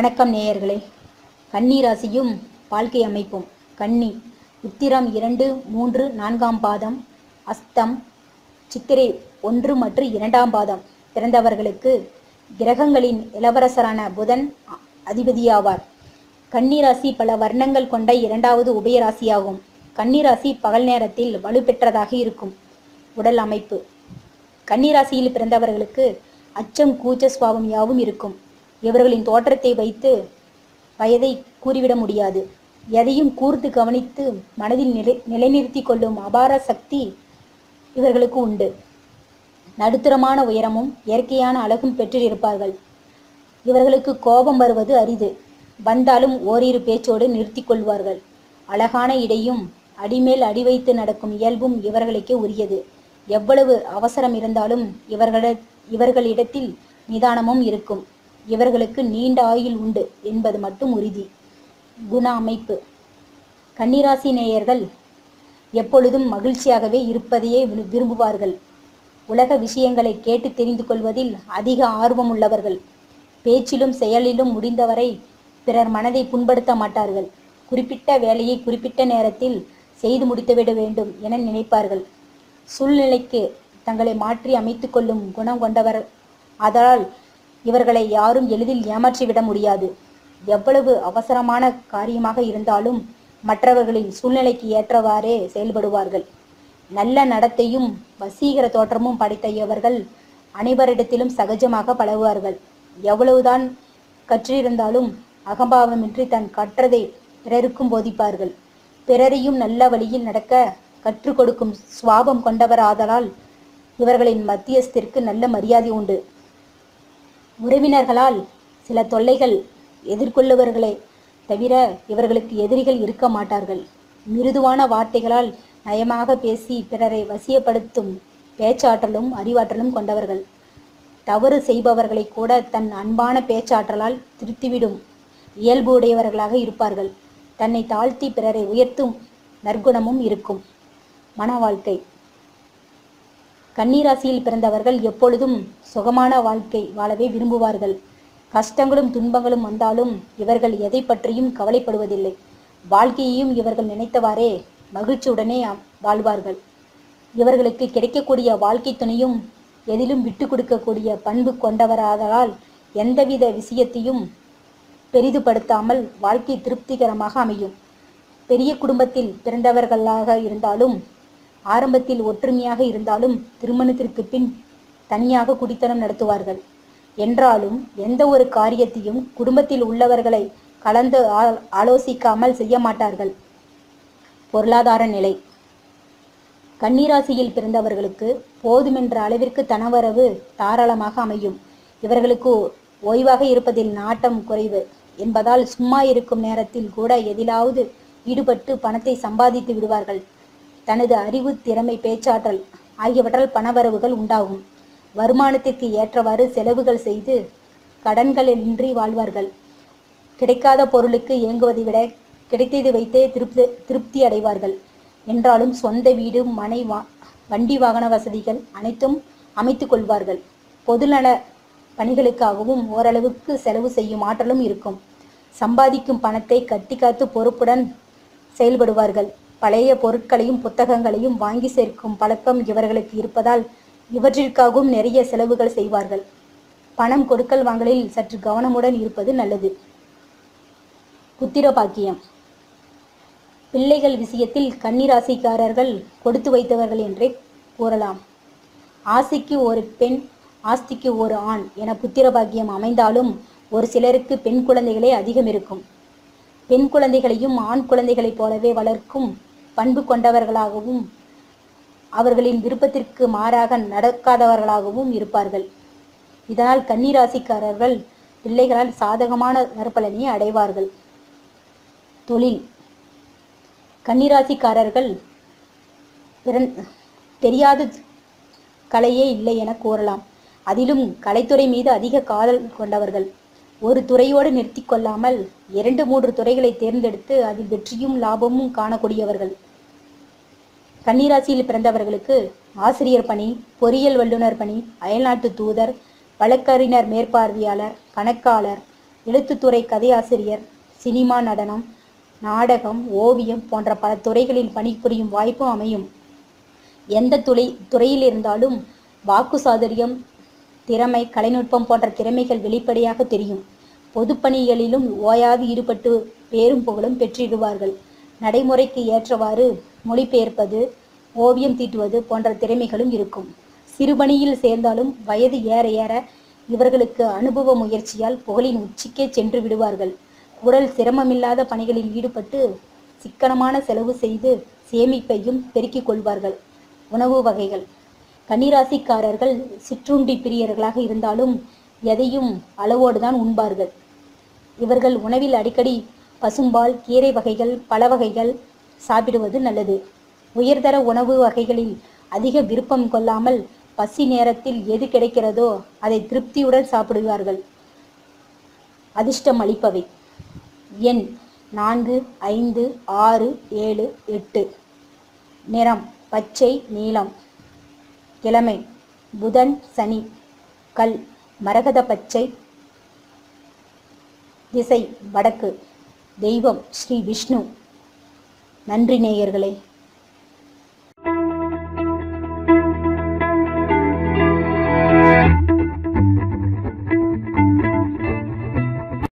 வணக்கம் நேயர்களே. கன்னி ராசியும் வாழ்க்கை அமைப்பும். கன்னி உத்திரம் 2, 3, 4ஆம் பாதம், அஸ்தம், சித்திரை 1 மற்றும் 2ஆம் பாதம் பிறந்தவர்களுக்கு கிரகங்களின் இளவரசரான புதன் அதிபதியாவார். கன்னிராசி பல வர்ணங்கள் கொண்ட 2வது உபயராசியாகும். கன்னிராசி பகல் நேரத்தில் வலுப்பெற்றதாக இருக்கும். உடல் அமைப்பு. கன்னிராசியில் பிறந்தவர்களுக்கு அச்சம், கூச்ச சுபாவம் யாவும் இருக்கும். இவர்களின் தோற்றத்தை வைத்து வயதை கூறிவிட முடியாது. எதையும் கூர்ந்து கவனித்து மனதில் நிலைநிறுத்தி கொள்ளும் அபார சக்தி இவர்களுக்கு உண்டு. நடுத்தரமான உயரமும் இயற்கையான அழகும் பெற்றிருப்பார்கள். இவர்களுக்கு கோபம் வருவது அரிது. வந்தாலும் ஓரிரு பேச்சோடு நிறுத்தி கொள்வார்கள். அழகான இடையும் அடிமேல் அடி வைத்து நடக்கும் இயல்பும் இவர்களுக்கே உரியது. எவ்வளவு அவசரம் இருந்தாலும் இவர்களிடத்தில் நிதானமும் இருக்கும். இவர்களுக்கு நீண்ட ஆயுள் உண்டு என்பது மட்டும் உறுதி. குண அமைப்பு. கன்னிராசி நேயர்கள் எப்பொழுதும் மகிழ்ச்சியாகவே இருப்பதையே விரும்புவார்கள். உலக விஷயங்களை கேட்டு தெரிந்து கொள்வதில் அதிக ஆர்வம் உள்ளவர்கள். பேச்சிலும் செயலிலும் முடிந்தவரை பிறர் மனதை புண்படுத்த மாட்டார்கள். குறிப்பிட்ட வேலையை குறிப்பிட்ட நேரத்தில் செய்து முடித்துவிட வேண்டும் என நினைப்பார்கள். சூழ்நிலைக்கு தங்களை மாற்றி அமைத்து கொள்ளும் குணம் கொண்டவர். அதனால் இவர்களை யாரும் எளிதில் ஏமாற்றிவிட முடியாது. எவ்வளவு அவசரமான காரியமாக இருந்தாலும் மற்றவர்களின் சூழ்நிலைக்கு ஏற்றவாறே செயல்படுவார்கள். நல்ல நடத்தையும் வசீகர தோற்றமும் படைத்த இவர்கள் அனைவரிடத்திலும் சகஜமாக பழகுவார்கள். எவ்வளவுதான் கற்றிருந்தாலும் அகம்பாவமின்றி தன் கற்றதை பிறருக்கும் போதிப்பார்கள். பிறரையும் நல்ல வழியில் நடக்க கற்றுக் கொடுக்கும் சுவாபம் கொண்டவர். ஆதலால் இவர்களின் மத்தியஸ்திற்கு நல்ல மரியாதை உண்டு. உறவினர்களால் சில தொல்லைகள் எதிர்கொள்ளுவர்களே தவிர இவர்களுக்கு எதிரிகள் இருக்க மாட்டார்கள். மிருதுவான வார்த்தைகளால் நயமாக பேசி பிறரை வசியப்படுத்தும் பேச்சாற்றலும் அறிவாற்றலும் கொண்டவர்கள். தவறு செய்பவர்களை கூட தன் அன்பான பேச்சாற்றலால் திருத்திவிடும் இயல்பு உடையவர்களாக இருப்பார்கள். தன்னை தாழ்த்தி பிறரை உயர்த்தும் நற்குணமும் இருக்கும். மன வாழ்க்கை. கன்னிராசியில் பிறந்தவர்கள் எப்பொழுதும் சுகமான வாழ்க்கை வாழவே விரும்புவார்கள். கஷ்டங்களும் துன்பங்களும் வந்தாலும் இவர்கள் எதை பற்றியும் கவலைப்படுவதில்லை. வாழ்க்கையையும் இவர்கள் நினைத்தவாறே மகிழ்ச்சியுடனே வாழ்வார்கள். இவர்களுக்கு கிடைக்கக்கூடிய வாழ்க்கை துணையும் எதிலும் விட்டு கொடுக்கக்கூடிய பண்பு கொண்டவராதலால் எந்தவித விஷயத்தையும் பெரிதுபடுத்தாமல் வாழ்க்கை திருப்திகரமாக அமையும். பெரிய குடும்பத்தில் பிறந்தவர்களாக இருந்தாலும் ஆரம்பத்தில் ஒற்றுமையாக இருந்தாலும் திருமணத்திற்கு பின் தனியாக குடித்தனம் நடத்துவார்கள். என்றாலும் எந்த ஒரு காரியத்தையும் குடும்பத்தில் உள்ளவர்களை கலந்து ஆலோசிக்காமல் செய்ய மாட்டார்கள். பொருளாதார நிலை. கன்னிராசியில் பிறந்தவர்களுக்கு போதுமென்ற அளவிற்கு தனவரவு தாராளமாக அமையும். இவர்களுக்கு ஓய்வாக இருப்பதில் நாட்டம் குறைவு என்பதால் சும்மா இருக்கும் நேரத்தில் கூட எதிலாவது ஈடுபட்டு பணத்தை சம்பாதித்து விடுவார்கள். தனது அறிவு, திறமை, பேச்சாற்றல் ஆகியவற்றால் பணவரவுகள் உண்டாகும். வருமானத்திற்கு ஏற்றவாறு செலவுகள் செய்து கடன்களின்றி வாழ்வார்கள். கிடைக்காத பொருளுக்கு ஏங்குவதை விட கிடைத்ததை வைத்தே திருப்தி அடைவார்கள். என்றாலும் சொந்த வீடு, மனை, வண்டி, வாகன வசதிகள் அனைத்தும் அமைத்து கொள்வார்கள். பொதுநல பணிகளுக்காகவும் ஓரளவுக்கு செலவு செய்யும் ஆற்றலும் இருக்கும். சம்பாதிக்கும் பணத்தை கட்டி காத்து பொறுப்புடன் செயல்படுவார்கள். பழைய பொருட்களையும் புத்தகங்களையும் வாங்கி சேர்க்கும் பழக்கம் இவர்களுக்கு இருப்பதால் இவற்றிற்காகவும் நிறைய செலவுகள் செய்வார்கள். பணம் கொடுக்கல் வாங்கலில் சற்று கவனமுடன் இருப்பது நல்லது. புத்திர பாக்கியம். பிள்ளைகள் விஷயத்தில் கன்னிராசிக்காரர்கள் கொடுத்து வைத்தவர்கள் என்றே கூறலாம். ஆசைக்கு ஒரு பெண், ஆஸ்திக்கு ஒரு ஆண் என புத்திர பாக்கியம் அமைந்தாலும் ஒரு சிலருக்கு பெண் குழந்தைகளே அதிகம் இருக்கும். பெண் குழந்தைகளையும் ஆண் குழந்தைகளைப் போலவே வளர்க்கும் பண்பு கொண்டவர்களாகவும் அவர்களின் விருப்பத்திற்கு மாறாக நடக்காதவர்களாகவும் இருப்பார்கள். இதனால் கன்னிராசிக்காரர்கள் பிள்ளைகளால் சாதகமான நற்பலனை அடைவார்கள். தொழில். கன்னிராசிக்காரர்கள் தெரியாத கலையே இல்லை என கூறலாம். அதிலும் கலைத்துறை மீது அதிக காதல் கொண்டவர்கள். ஒரு துறையோடு நிறுத்தி கொள்ளாமல் 2, 3 துறைகளை தேர்ந்தெடுத்து அதில் வெற்றியும் லாபமும் காணக்கூடியவர்கள். கன்னிராசியில் பிறந்தவர்களுக்கு ஆசிரியர் பணி, பொறியியல் வல்லுநர் பணி, அயல்நாட்டு தூதர், வழக்கறிஞர் மேற்பார்வையாளர், கணக்காளர், எழுத்துத்துறை, கதையாசிரியர், சினிமா, நடனம், நாடகம், ஓவியம் போன்ற பல துறைகளில் பணிபுரியும் வாய்ப்பும் அமையும். எந்த துறையில் இருந்தாலும் வாக்கு சாதுரியம், திறமை, கலைநுட்பம் போன்ற திறமைகள் வெளிப்படையாக தெரியும். பொதுப்பணிகளிலும் ஓயாது ஈடுபட்டு பேரும் புகழும் பெற்றிடுவார்கள். நடைமுறைக்கு ஏற்றவாறு மொழிபெயர்ப்பது, ஓவியம் தீட்டுவது போன்ற திறமைகளும் இருக்கும். சிறுபணியில் சேர்ந்தாலும் வயது ஏற ஏற இவர்களுக்கு அனுபவ முயற்சியால் புகழின் உச்சிக்கே சென்று விடுவார்கள். உடல் சிரமமில்லாத பணிகளில் ஈடுபட்டு சிக்கனமான செலவு செய்து சேமிப்பையும் பெருக்கிக் கொள்வார்கள். உணவு வகைகள். கன்னிராசிக்காரர்கள் சிற்றுண்டி பிரியர்களாக இருந்தாலும் எதையும் அளவோடுதான் உண்பார்கள். இவர்கள் உணவில் அடிக்கடி பசும்பால், கீரை வகைகள், பழ வகைகள் சாப்பிடுவது நல்லது. உயர்தர உணவு வகைகளில் அதிக விருப்பம் கொள்ளாமல் பசி நேரத்தில் எது கிடைக்கிறதோ அதை திருப்தியுடன் சாப்பிடுவார்கள். அதிர்ஷ்டம் அளிப்பவை: எண் 4, 5, 6, 7, 8. நிறம் பச்சை, நீலம். கிழமை புதன், சனி. கல் மரகத பச்சை. திசை வடக்கு. தெய்வம் ஸ்ரீ விஷ்ணு. நன்றி நேயர்களே.